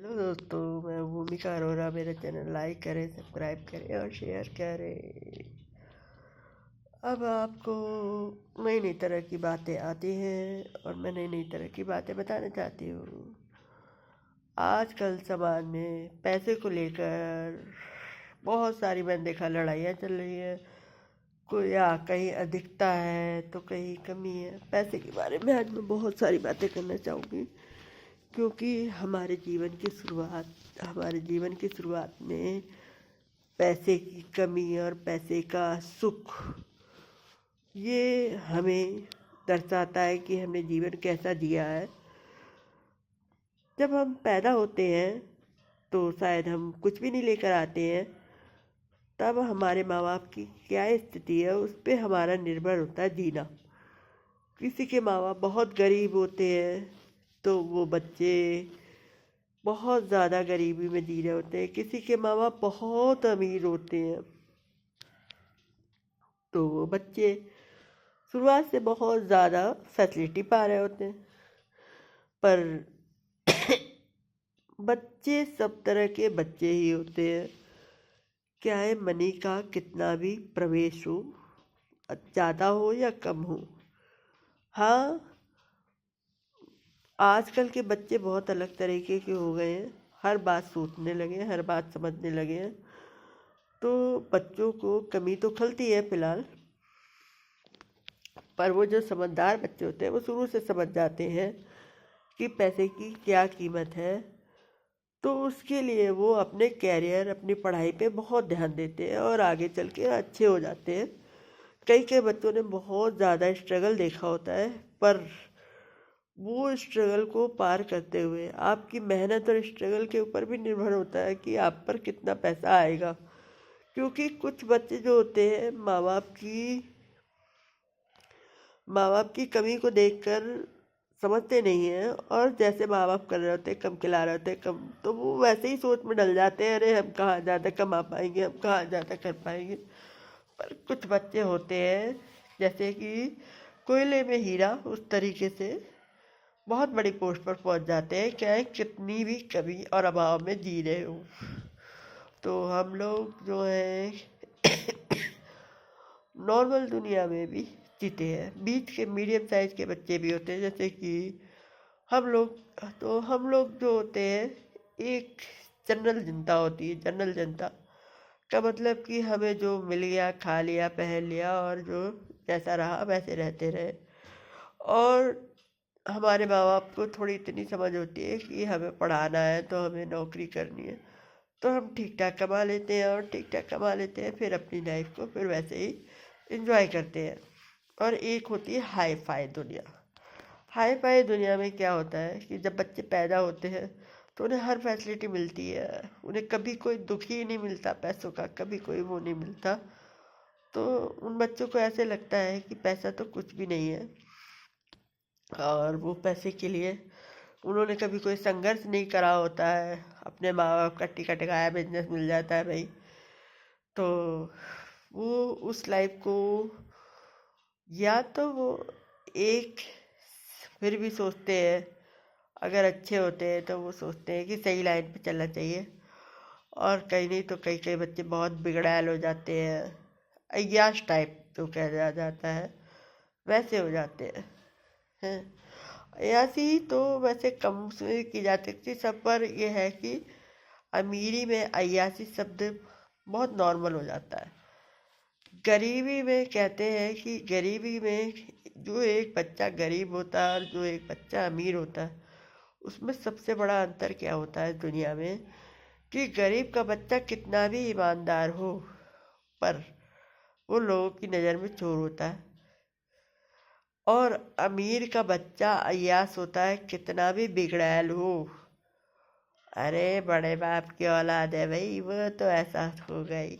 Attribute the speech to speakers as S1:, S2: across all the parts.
S1: Hello दोस्तों, मैं भूमिका अरोरा। मेरा चैनल लाइक करें, सब्सक्राइब करें और शेयर करें। अब आपको नई नई तरह की बातें आती हैं और मैं नई नई तरह की बातें बताना चाहती हूँ। आजकल समाज में पैसे को लेकर बहुत सारी मैंने देखा लड़ाइयाँ चल रही हैं। कोई या कहीं अधिकता है तो कहीं कमी है। पैसे के बारे में आज मैं बहुत सारी बातें करना चाहूँगी, क्योंकि हमारे जीवन की शुरुआत में पैसे की कमी और पैसे का सुख, ये हमें दर्शाता है कि हमने जीवन कैसा जिया है। जब हम पैदा होते हैं तो शायद हम कुछ भी नहीं लेकर आते हैं। तब हमारे माँ बाप की क्या स्थिति है उस पर हमारा निर्भर होता है जीना। किसी के माँ बाप बहुत गरीब होते हैं तो वो बच्चे बहुत ज़्यादा गरीबी में जी रहे होते हैं। किसी के माँ बाप बहुत अमीर होते हैं तो वो बच्चे शुरुआत से बहुत ज़्यादा फैसिलिटी पा रहे होते हैं। पर बच्चे सब तरह के बच्चे ही होते हैं, क्या है मनी का कितना भी प्रवेश हो, ज़्यादा हो या कम हो। हाँ, आजकल के बच्चे बहुत अलग तरीके के हो गए हैं। हर बात सोचने लगे हैं, हर बात समझने लगे हैं। तो बच्चों को कमी तो खलती है फिलहाल, पर वो जो समझदार बच्चे होते हैं वो शुरू से समझ जाते हैं कि पैसे की क्या कीमत है। तो उसके लिए वो अपने कैरियर, अपनी पढ़ाई पे बहुत ध्यान देते हैं और आगे चल के अच्छे हो जाते हैं। कई कई बच्चों ने बहुत ज़्यादा स्ट्रगल देखा होता है, पर वो स्ट्रगल को पार करते हुए आपकी मेहनत और स्ट्रगल के ऊपर भी निर्भर होता है कि आप पर कितना पैसा आएगा। क्योंकि कुछ बच्चे जो होते हैं माँ बाप की कमी को देखकर समझते नहीं हैं, और जैसे माँ बाप कर रहे होते हैं, कम खिला रहे होते हैं, कम, तो वो वैसे ही सोच में डल जाते हैं, अरे हम कहाँ ज़्यादा कमा पाएंगे, हम कहाँ ज़्यादा कर पाएंगे। पर कुछ बच्चे होते हैं जैसे कि कोयले में हीरा, उस तरीके से बहुत बड़ी पोस्ट पर पहुंच जाते हैं, क्या है कितनी भी कमी और अभाव में जी रहे हो। तो हम लोग जो है नॉर्मल दुनिया में भी जीते हैं। बीच के मीडियम साइज के बच्चे भी होते हैं, जैसे कि हम लोग। तो हम लोग जो होते हैं एक जनरल जनता होती है। जनरल जनता का मतलब कि हमें जो मिल गया खा लिया, पहन लिया, और जो जैसा रहा वैसे रहते रहे। और हमारे माँ बाप को थोड़ी इतनी समझ होती है कि हमें पढ़ाना है तो हमें नौकरी करनी है, तो हम ठीक ठाक कमा लेते हैं, और ठीक ठाक कमा लेते हैं, फिर अपनी लाइफ को फिर वैसे ही इंजॉय करते हैं। और एक होती है हाई फाई दुनिया। हाई फाई दुनिया में क्या होता है कि जब बच्चे पैदा होते हैं तो उन्हें हर फैसिलिटी मिलती है। उन्हें कभी कोई दुख ही नहीं मिलता पैसों का, कभी कोई वो नहीं मिलता। तो उन बच्चों को ऐसे लगता है कि पैसा तो कुछ भी नहीं है, और वो पैसे के लिए उन्होंने कभी कोई संघर्ष नहीं करा होता है। अपने माँ बाप का टिका टिकाया बिजनेस मिल जाता है भाई, तो वो उस लाइफ को, या तो वो एक, फिर भी सोचते हैं, अगर अच्छे होते हैं तो वो सोचते हैं कि सही लाइन पे चलना चाहिए। और कहीं नहीं तो कई कई बच्चे बहुत बिगड़ैल हो जाते हैं, अय्याश टाइप जो कहा जाता है वैसे हो जाते हैं। अय्याशी तो वैसे कम से की जाती थी सब, पर यह है कि अमीरी में अय्याशी शब्द बहुत नॉर्मल हो जाता है। गरीबी में कहते हैं कि गरीबी में जो एक बच्चा गरीब होता है और जो एक बच्चा अमीर होता है, उसमें सबसे बड़ा अंतर क्या होता है दुनिया में, कि गरीब का बच्चा कितना भी ईमानदार हो, पर वो लोगों की नज़र में चोर होता है। और अमीर का बच्चा अय्याश होता है, कितना भी बिगड़ैल हो। अरे बड़े बाप की औलाद है भाई, वो तो ऐसा हो गई,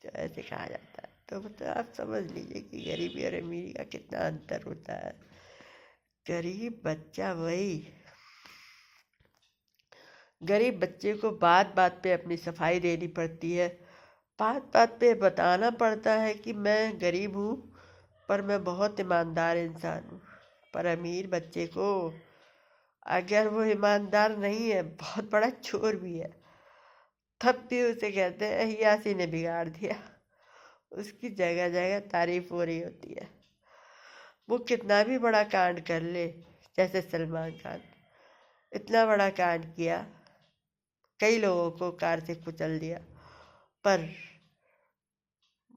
S1: तो ऐसे कहा जाता है। तो मतलब आप समझ लीजिए कि गरीबी और अमीरी का कितना अंतर होता है। गरीब बच्चा वही, गरीब बच्चे को बात बात पे अपनी सफाई देनी पड़ती है, बात बात पे बताना पड़ता है कि मैं गरीब हूँ पर मैं बहुत ईमानदार इंसान हूँ। पर अमीर बच्चे को अगर वो ईमानदार नहीं है, बहुत बड़ा चोर भी है, तब भी उसे कहते हैं अय्यासी ने बिगाड़ दिया। उसकी जगह जगह तारीफ हो रही होती है। वो कितना भी बड़ा कांड कर ले, जैसे सलमान खान इतना बड़ा कांड किया, कई लोगों को कार से कुचल दिया, पर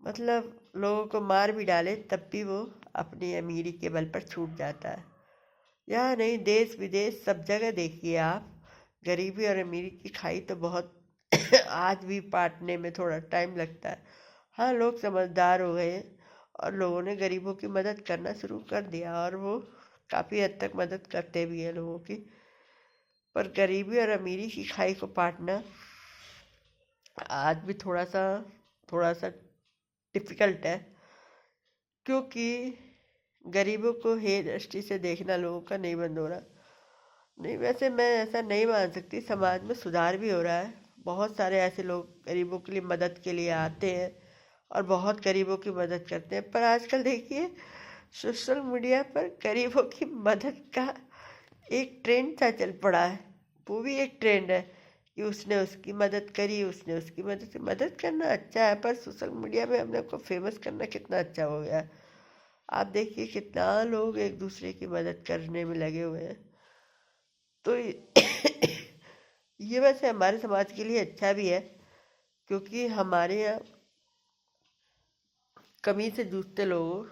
S1: मतलब लोगों को मार भी डाले तब भी वो अपनी अमीरी के बल पर छूट जाता है। यहाँ नहीं, देश विदेश सब जगह देखिए आप, गरीबी और अमीरी की खाई तो बहुत आज भी पाटने में थोड़ा टाइम लगता है। हाँ, लोग समझदार हो गए हैं और लोगों ने गरीबों की मदद करना शुरू कर दिया, और वो काफ़ी हद तक मदद करते भी हैं लोगों की। पर गरीबी और अमीरी की खाई को पाटना आज भी थोड़ा सा डिफ़िकल्ट है, क्योंकि गरीबों को हे दृष्टि से देखना लोगों का नहीं बंद हो रहा। नहीं, वैसे मैं ऐसा नहीं मान सकती, समाज में सुधार भी हो रहा है। बहुत सारे ऐसे लोग गरीबों के लिए मदद के लिए आते हैं और बहुत गरीबों की मदद करते हैं। पर आजकल देखिए सोशल मीडिया पर गरीबों की मदद का एक ट्रेंड सा चल पड़ा है। वो भी एक ट्रेंड है कि उसने उसकी मदद करी, उसने उसकी मदद करना अच्छा है, पर सोशल मीडिया में अपने को फेमस करना कितना अच्छा हो गया है। आप देखिए कितना लोग एक दूसरे की मदद करने में लगे हुए हैं। तो ये वैसे हमारे समाज के लिए अच्छा भी है, क्योंकि हमारे यहाँ कमी से जूझते लोगों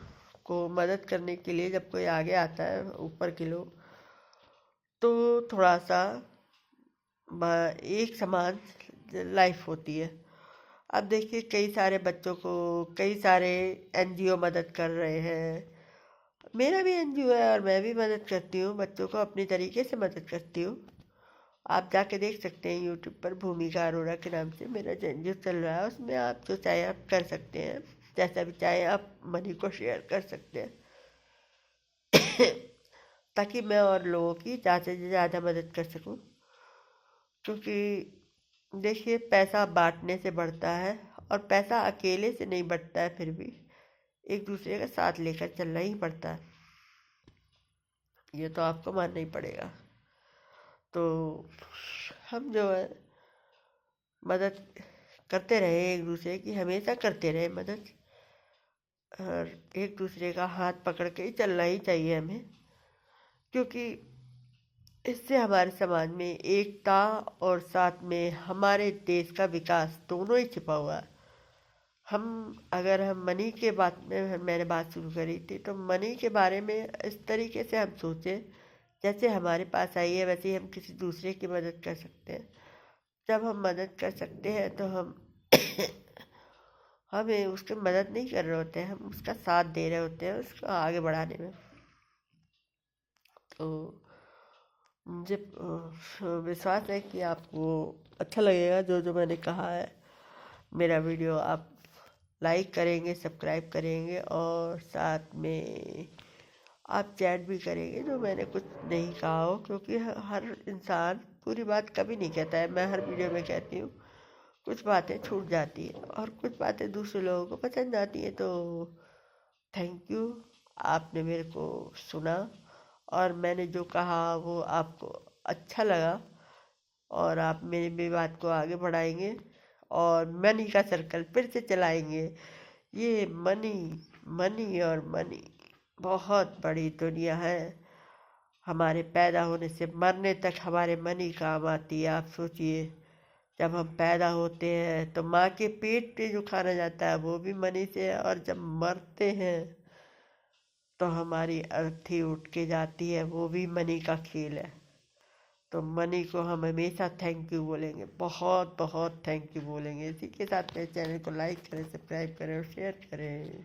S1: को मदद करने के लिए जब कोई आगे आता है ऊपर के लोग, तो थोड़ा सा एक समान लाइफ होती है। अब देखिए कई सारे बच्चों को कई सारे एनजीओ मदद कर रहे हैं। मेरा भी एनजीओ है और मैं भी मदद करती हूँ, बच्चों को अपनी तरीके से मदद करती हूँ। आप जाके देख सकते हैं यूट्यूब पर, भूमिका अरोड़ा के नाम से मेरा जो एनजीओ चल रहा है, उसमें आप जो चाहे आप कर सकते हैं, जैसा भी चाहे आप मनी को शेयर कर सकते हैं ताकि मैं और लोगों की ज़्यादा से ज़्यादा मदद कर सकूं। क्योंकि देखिए पैसा बांटने से बढ़ता है, और पैसा अकेले से नहीं बढ़ता है, फिर भी एक दूसरे का साथ लेकर चलना ही पड़ता है, ये तो आपको मानना ही पड़ेगा। तो हम जो है मदद करते रहे, एक दूसरे की हमेशा करते रहे मदद, और एक दूसरे का हाथ पकड़ के ही चलना ही चाहिए हमें, क्योंकि इससे हमारे समाज में एकता और साथ में हमारे देश का विकास दोनों ही छिपा हुआ है। अगर हम मनी के बात में मैंने बात शुरू करी थी, तो मनी के बारे में इस तरीके से हम सोचें, जैसे हमारे पास आई है वैसे ही हम किसी दूसरे की मदद कर सकते हैं। जब हम मदद कर सकते हैं तो हम हमें उसकी मदद नहीं कर रहे होते हैं, हम उसका साथ दे रहे होते हैं उसको आगे बढ़ाने में। तो मुझे विश्वास है कि आपको अच्छा लगेगा जो जो मैंने कहा है। मेरा वीडियो आप लाइक करेंगे, सब्सक्राइब करेंगे, और साथ में आप चैट भी करेंगे जो मैंने कुछ नहीं कहा हो, क्योंकि हर इंसान पूरी बात कभी नहीं कहता है। मैं हर वीडियो में कहती हूँ कुछ बातें छूट जाती हैं और कुछ बातें दूसरे लोगों को पसंद आती हैं। तो थैंक यू, आपने मेरे को सुना और मैंने जो कहा वो आपको अच्छा लगा, और आप मेरी भी बात को आगे बढ़ाएंगे और मनी का सर्कल फिर से चलाएंगे। ये मनी मनी और मनी बहुत बड़ी दुनिया है। हमारे पैदा होने से मरने तक हमारे मनी काम आती है। आप सोचिए, जब हम पैदा होते हैं तो माँ के पेट पे जो खाना जाता है वो भी मनी से है, और जब मरते हैं तो हमारी अर्थी उठ के जाती है, वो भी मनी का खेल है। तो मनी को हम हमेशा थैंक यू बोलेंगे, बहुत बहुत थैंक यू बोलेंगे। इसी के साथ मेरे चैनल को लाइक करें, सब्सक्राइब करें और शेयर करें।